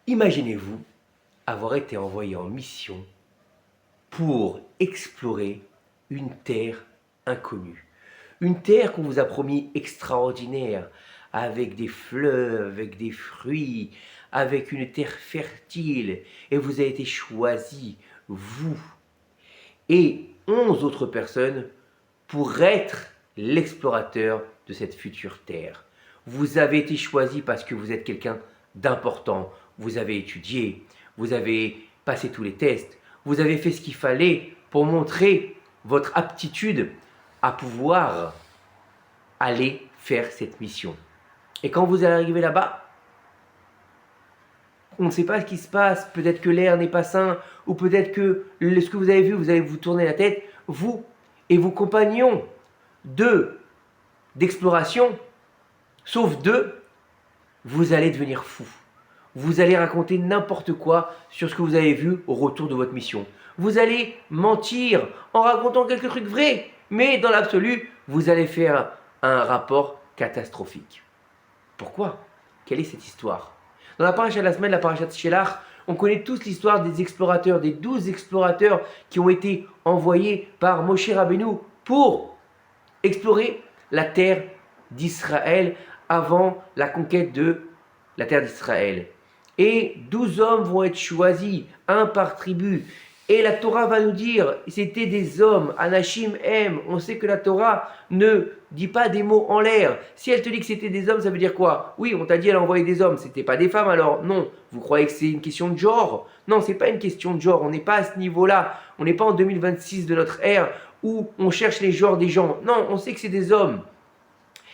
Imaginez-vous avoir été envoyé en mission pour explorer une terre inconnue. Une terre qu'on vous a promis extraordinaire, avec des fleuves, avec des fruits, avec une terre fertile. Et vous avez été choisi, vous et 11 autres personnes, pour être l'explorateur de cette future terre. Vous avez été choisi parce que vous êtes quelqu'un d'important. Vous avez étudié, vous avez passé tous les tests, vous avez fait ce qu'il fallait pour montrer votre aptitude à pouvoir aller faire cette mission. Et quand vous allez arriver là-bas, on ne sait pas ce qui se passe, peut-être que l'air n'est pas sain, ou peut-être que ce que vous avez vu, vous allez vous tourner la tête, vous et vos compagnons d'exploration, sauf deux, vous allez devenir fou. Vous allez raconter n'importe quoi sur ce que vous avez vu au retour de votre mission. Vous allez mentir en racontant quelques trucs vrais, mais dans l'absolu, vous allez faire un rapport catastrophique. Pourquoi? Quelle est cette histoire? Dans la paracha de la semaine, la paracha de Shelach, on connaît tous l'histoire des explorateurs, des 12 explorateurs qui ont été envoyés par Moshe Rabbeinu pour explorer la terre d'Israël avant la conquête de la terre d'Israël. Et 12 hommes vont être choisis, un par tribu. Et la Torah va nous dire, c'était des hommes, Anashim M. On sait que la Torah ne dit pas des mots en l'air. Si elle te dit que c'était des hommes, ça veut dire quoi? Oui, on t'a dit elle a envoyé des hommes, c'était pas des femmes alors? Non. Vous croyez que c'est une question de genre? Non, c'est pas une question de genre, on n'est pas à ce niveau-là. On n'est pas en 2026 de notre ère où on cherche les genres des gens. Non, on sait que c'est des hommes.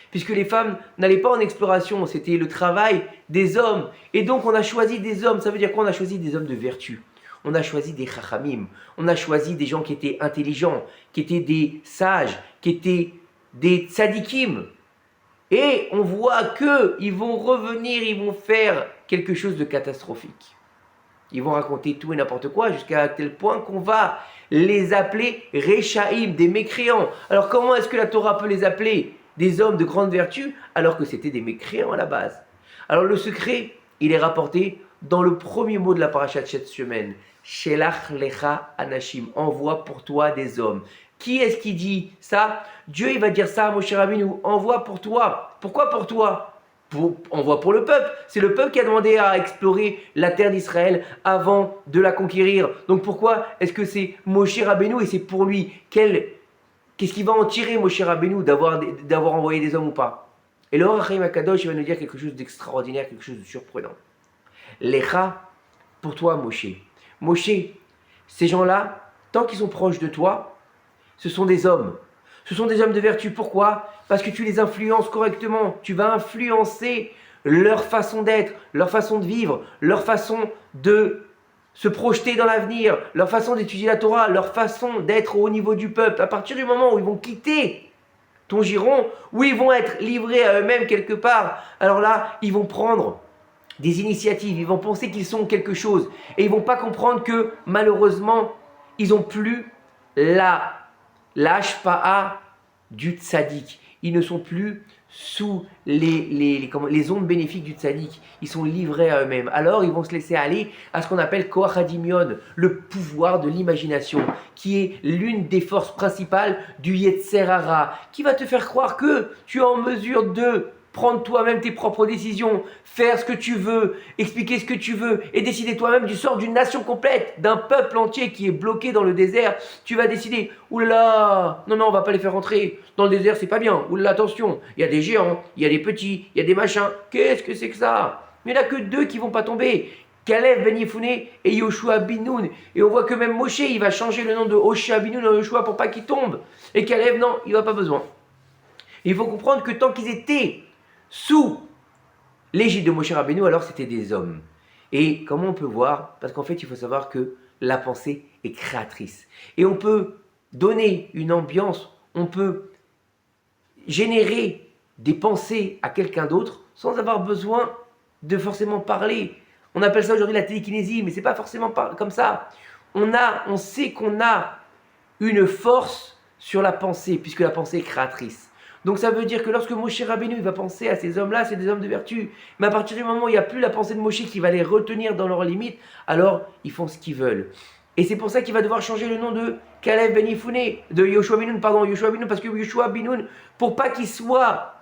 Puisque les femmes n'allaient pas en exploration, c'était le travail des hommes. Et donc on a choisi des hommes, ça veut dire quoi? On a choisi des hommes de vertu. On a choisi des chachamim, on a choisi des gens qui étaient intelligents, qui étaient des sages, qui étaient des tzadikim. Et on voit qu'ils vont revenir, ils vont faire quelque chose de catastrophique. Ils vont raconter tout et n'importe quoi jusqu'à tel point qu'on va les appeler Rechaïm, des mécréants. Alors comment est-ce que la Torah peut les appeler des hommes de grande vertu alors que c'était des mécréants à la base? Alors le secret, il est rapporté dans le premier mot de la paracha de cette semaine. Shelach lecha anashim, envoie pour toi des hommes. Qui est-ce qui dit ça? Dieu, il va dire ça à Moshe Rabbeinu, envoie pour toi. Pourquoi pour toi? Envoie pour le peuple. C'est le peuple qui a demandé à explorer la terre d'Israël avant de la conquérir. Donc pourquoi est-ce que c'est Moshe Rabbeinu et c'est pour lui? Qu'est-ce qu'il va en tirer, Moshe Rabbeinu, d'avoir envoyé des hommes ou pas? Et le Or HaChaim HaKadosh, il va nous dire quelque chose d'extraordinaire, quelque chose de surprenant. Lecha, pour toi, Moshe. Moshe, ces gens-là, tant qu'ils sont proches de toi, ce sont des hommes. Ce sont des hommes de vertu. Pourquoi? Parce que tu les influences correctement. Tu vas influencer leur façon d'être, leur façon de vivre, leur façon de se projeter dans l'avenir, leur façon d'étudier la Torah, leur façon d'être au niveau du peuple. À partir du moment où ils vont quitter ton giron, où ils vont être livrés à eux-mêmes quelque part, alors là, ils vont prendre des initiatives, ils vont penser qu'ils sont quelque chose. Et ils ne vont pas comprendre que malheureusement, ils n'ont plus la hashpa'a du tzaddik. Ils ne sont plus sous les ondes bénéfiques du tzaddik. Ils sont livrés à eux-mêmes. Alors, ils vont se laisser aller à ce qu'on appelle koach hadimion, le pouvoir de l'imagination, qui est l'une des forces principales du yetzer hara, qui va te faire croire que tu es en mesure de prendre toi-même tes propres décisions, faire ce que tu veux, expliquer ce que tu veux et décider toi-même du sort d'une nation complète, d'un peuple entier qui est bloqué dans le désert. Tu vas décider, oulala, non, on va pas les faire rentrer dans le désert, c'est pas bien, oulala, attention, il y a des géants, il y a des petits, il y a des machins, qu'est-ce que c'est que ça? Mais il n'y en a que deux qui vont pas tomber, Caleb Ben Yefoune et Yoshua bin Nun. Et on voit que même Moshe, il va changer le nom de Hoshea bin Nun en Yoshua pour pas qu'il tombe. Et Caleb, non, il va pas besoin. Il faut comprendre que tant qu'ils étaient sous l'égide de Moshe Rabbeinu, alors c'était des hommes. Et comment on peut voir? Parce qu'en fait, il faut savoir que la pensée est créatrice. Et on peut donner une ambiance, on peut générer des pensées à quelqu'un d'autre sans avoir besoin de forcément parler. On appelle ça aujourd'hui la télékinésie, mais ce n'est pas forcément comme ça. On sait qu'on a une force sur la pensée, puisque la pensée est créatrice. Donc ça veut dire que lorsque Moshe Rabbeinu il va penser à ces hommes-là, c'est des hommes de vertu. Mais à partir du moment où il n'y a plus la pensée de Moshe qui va les retenir dans leurs limites, alors ils font ce qu'ils veulent. Et c'est pour ça qu'il va devoir changer le nom de Kalev Ben Yefune, de Yoshua Binoun, pardon, Yoshua Binoun, parce que Yoshua Binoun, pour pas qu'il soit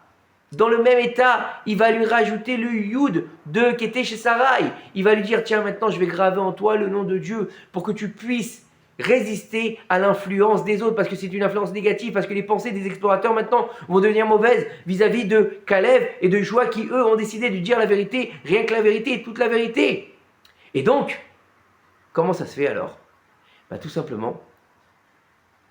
dans le même état, il va lui rajouter le Yud de qui était chez Sarai. Il va lui dire, tiens, maintenant je vais graver en toi le nom de Dieu pour que tu puisses résister à l'influence des autres, parce que c'est une influence négative, parce que les pensées des explorateurs maintenant vont devenir mauvaises vis-à-vis de Kalev et de Joshua qui eux ont décidé de dire la vérité, rien que la vérité et toute la vérité. Et donc, comment ça se fait alors? Tout simplement,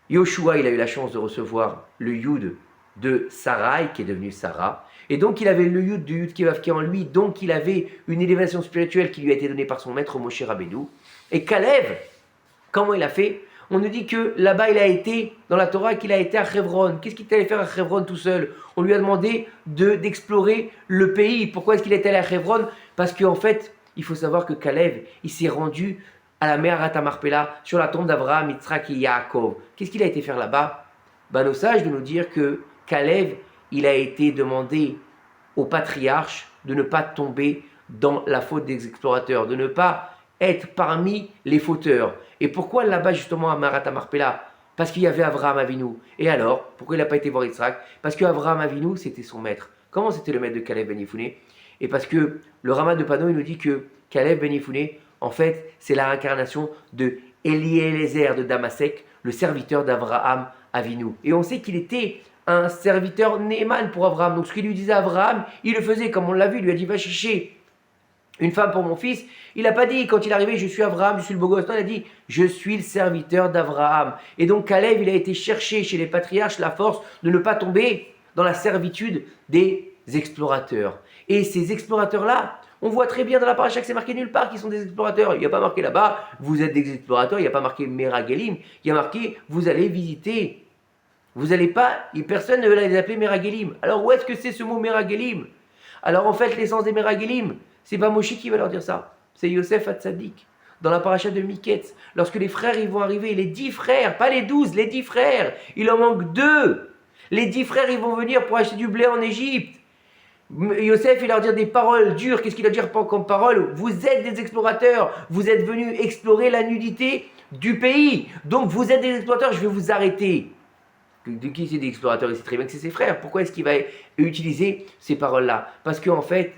Yoshua il a eu la chance de recevoir le Yud de Sarai qui est devenu Sarah, et donc il avait le Yud du Yud Kevav qui est en lui, donc il avait une élévation spirituelle qui lui a été donnée par son maître Moshe Rabbeinu. Et Kalev, comment il a fait? On nous dit que là-bas, il a été, dans la Torah, qu'il a été à Hebron. Qu'est-ce qu'il allait faire à Hebron tout seul? On lui a demandé d'explorer le pays. Pourquoi est-ce qu'il est allé à Hebron? Parce qu'en fait, il faut savoir que Kalev, il s'est rendu à la mer Marpella, sur la tombe d'Abraham, Yitzhak et Yaakov. Qu'est-ce qu'il a été faire là-bas? Nos sages de nous dire que Kalev, il a été demandé au patriarche de ne pas tomber dans la faute des explorateurs, de ne pas être parmi les fauteurs. Et pourquoi là-bas justement à Marat Marpella? Parce qu'il y avait Abraham Avinu. Et alors, pourquoi il n'a pas été voir Yitzhak? Parce qu'Abraham Avinu, c'était son maître. Comment c'était le maître de Kalev Ben Yefune? Et parce que le Rama de Pano, il nous dit que Kalev Ben Yefune, en fait, c'est la réincarnation de Eliezer de Damasek, le serviteur d'Abraham Avinu. Et on sait qu'il était un serviteur Néman pour Abraham. Donc ce qu'il lui disait à Abraham, il le faisait, comme on l'a vu, il lui a dit, va chercher une femme pour mon fils. Il n'a pas dit, quand il est arrivé, je suis Abraham, je suis le beau gosse. Non, il a dit, je suis le serviteur d'Abraham. Et donc Kalev, il a été chercher chez les patriarches la force de ne pas tomber dans la servitude des explorateurs. Et ces explorateurs-là, on voit très bien dans la paracha que c'est marqué nulle part qu'ils sont des explorateurs. Il n'y a pas marqué là-bas, vous êtes des explorateurs, il n'y a pas marqué Meragelim, il y a marqué, vous allez visiter. Vous n'allez pas, et personne ne va les appeler Meragelim. Alors où est-ce que c'est ce mot Meragelim? Alors en fait, l'essence des Meragelim, c'est pas Moshe qui va leur dire ça, c'est Yosef Hatzadik. Dans la paracha de Miketz, lorsque les frères ils vont arriver, les 10 frères, pas les 12, les 10 frères, il en manque 2. Les 10 frères ils vont venir pour acheter du blé en Égypte. Yosef, il leur dit des paroles dures. Qu'est-ce qu'il leur dit comme parole? Vous êtes des explorateurs. Vous êtes venus explorer la nudité du pays. Donc vous êtes des explorateurs, je vais vous arrêter. De qui c'est des explorateurs? Il sait très bien que c'est ses frères. Pourquoi est-ce qu'il va utiliser ces paroles-là? Parce qu'en fait,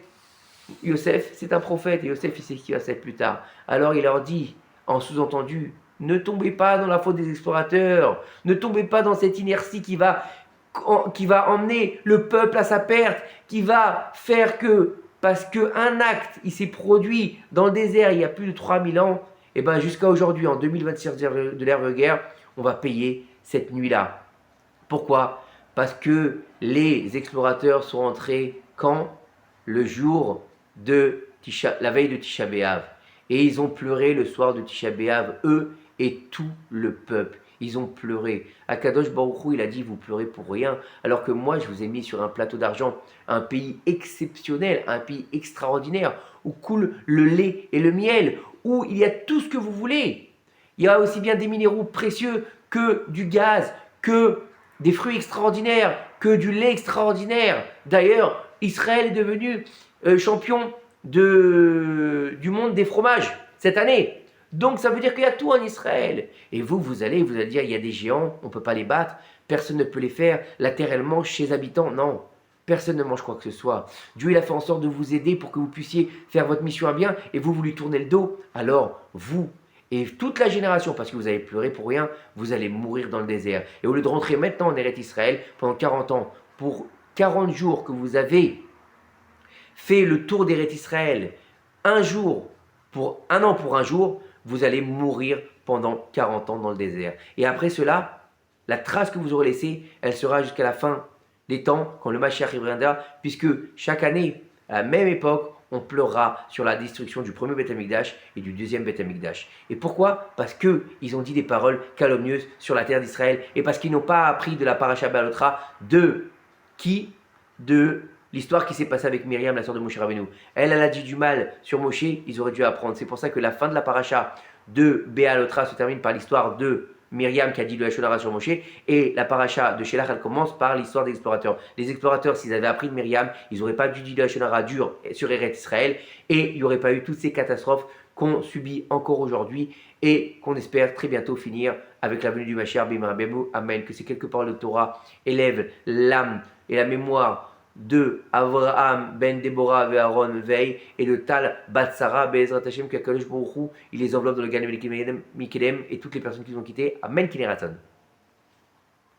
Yosef, c'est un prophète. Et Yosef, il sait ce qui va se faire plus tard. Alors il leur dit, en sous-entendu, ne tombez pas dans la faute des explorateurs. Ne tombez pas dans cette inertie qui va emmener le peuple à sa perte, qui va faire que, parce qu'un acte, il s'est produit dans le désert il y a plus de 3000 ans, et bien jusqu'à aujourd'hui, en 2026 de l'ère de guerre, on va payer cette nuit-là. Pourquoi? Parce que les explorateurs sont entrés quand? Le jour de la veille de Tisha B'Av. Et ils ont pleuré le soir de Tisha B'Av, eux et tout le peuple. Ils ont pleuré. Akadosh Baruch Hu, il a dit, vous pleurez pour rien. Alors que moi, je vous ai mis sur un plateau d'argent, un pays exceptionnel, un pays extraordinaire, où coule le lait et le miel, où il y a tout ce que vous voulez. Il y a aussi bien des minéraux précieux que du gaz, que des fruits extraordinaires, que du lait extraordinaire. D'ailleurs, Israël est devenu champion du monde des fromages cette année. Donc ça veut dire qu'il y a tout en Israël. Et vous allez dire, il y a des géants, on ne peut pas les battre, personne ne peut les faire, la terre elle mange ses habitants. Non, personne ne mange quoi que ce soit. Dieu il a fait en sorte de vous aider pour que vous puissiez faire votre mission à bien, et vous lui tournez le dos. Alors vous et toute la génération, parce que vous avez pleuré pour rien, vous allez mourir dans le désert. Et au lieu de rentrer maintenant en Eretz Israël, pendant 40 ans, pour 40 jours que vous avez fait le tour d'Eretz Israël, un an pour un jour, vous allez mourir pendant 40 ans dans le désert. Et après cela, la trace que vous aurez laissée, elle sera jusqu'à la fin des temps, quand le Mashiach reviendra, puisque chaque année, à la même époque, on pleurera sur la destruction du premier Beth Amikdash et du deuxième Beth Amikdash. Et pourquoi? Parce qu'ils ont dit des paroles calomnieuses sur la terre d'Israël, et parce qu'ils n'ont pas appris de la paracha Be'alotra de l'histoire qui s'est passée avec Myriam, la sœur de Moshe Rabbeinu. Elle a dit du mal sur Moshe, ils auraient dû apprendre. C'est pour ça que la fin de la paracha de Be'alotra se termine par l'histoire de Myriam qui a dit le Lachon Hara sur Moshe, et la paracha de Shelach, elle commence par l'histoire des explorateurs. Les explorateurs, s'ils avaient appris de Myriam, ils n'auraient pas dû dire le Lachon Hara dur sur Eretz Israël, et il n'y aurait pas eu toutes ces catastrophes qu'on subit encore aujourd'hui, et qu'on espère très bientôt finir avec la venue du Mashiach, Bimra Bemu, Amen. Que ces quelques paroles de Torah élèvent l'âme et la mémoire de Avraham ben Deborah ve Aaron Veil et de Tal Batsara Be'ezrat Hashem, qu'Akadosh Baruch Hu, il les enveloppe dans le Gan Mikedem et toutes les personnes qui nous ont quittés. Amen, Kineraton.